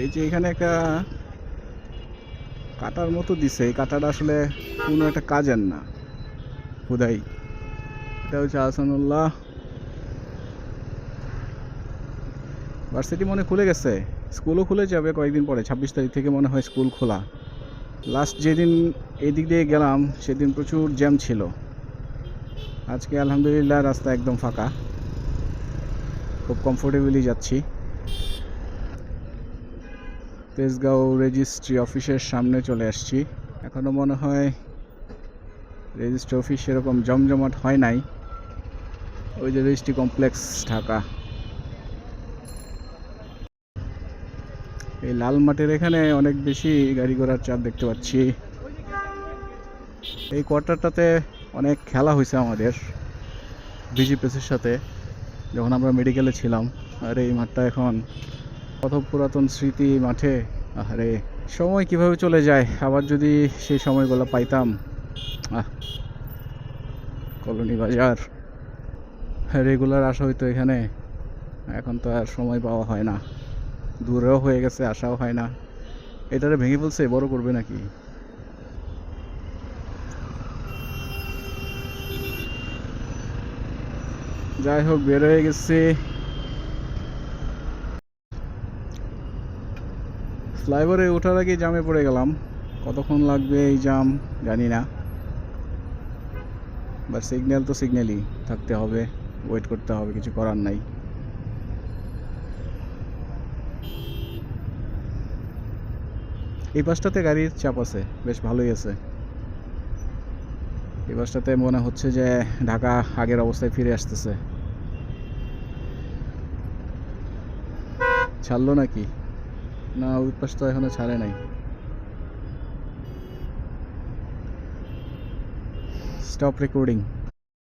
এই যে এখানে একটা কাটার মতো দিছে, এই কাটাটা আসলে কোনো একটা কাজের না, হুদাই। এটা হচ্ছে আহসানুল্লাহ ভার্সিটি, মনে খুলে গেছে। স্কুলও খুলে যাবে কয়েকদিন পরে, 26 তারিখ থেকে মনে হয় স্কুল খোলা। লাস্ট যেদিন এই দিক দিয়ে গেলাম সেদিন প্রচুর জ্যাম ছিল। আজকে আলহামদুলিল্লাহ রাস্তা একদম ফাঁকা, খুব কমফোর্টেবলি যাচ্ছি। তেজগাঁও রেজিস্ট্রি অফিসের সামনে চলে আসছি। এখনও মনে হয় রেজিস্ট্রি অফিস সেরকম জমজমাট হয় নাই। ওই যে রেজিস্ট্রি কমপ্লেক্স ঢাকা, এই লাল মাঠের এখানে অনেক বেশি গাড়ি ঘোড়ার চাপ দেখতে পাচ্ছি। এই কোয়ার্টারটাতে অনেক খেলা হয়েছে আমাদের বিজিপিএসের সাথে যখন আমরা মেডিকেলে ছিলাম। আর এই মাঠটা এখন কত পুরাতন স্মৃতি মাঠে। আরে সময় কিভাবে চলে যায়, আবার যদি সেই সময়গুলো পাইতাম। আহ, কলোনি বাজার রেগুলার আসা হইতো এখানে, এখন তো আর সময় পাওয়া হয় না, দূরেও হয়ে গেছে, আসাও হয় না। এটারে ভেঙে ফেলছে, বড় করবে নাকি? যাই হোক, বের হয়ে গেছি। ফ্লাইওভারে ওঠার আগে জামে পড়ে গেলাম। কতক্ষণ লাগবে এই জাম জানি না, বাট সিগন্যাল তো সিগন্যালই, থাকতে হবে, ওয়েট করতে হবে, কিছু করার নাই। এই পাশটাতে গাড়ির চাপ আছে, বেশ ভালোই আছে। এই পাশটাতে মনে হচ্ছে যে ঢাকা আগের অবস্থায় ফিরে আসতেছে। ছাড়লো নাকি? না, ওই পাশটা এখনো ছাড়ে নাই। Stop recording.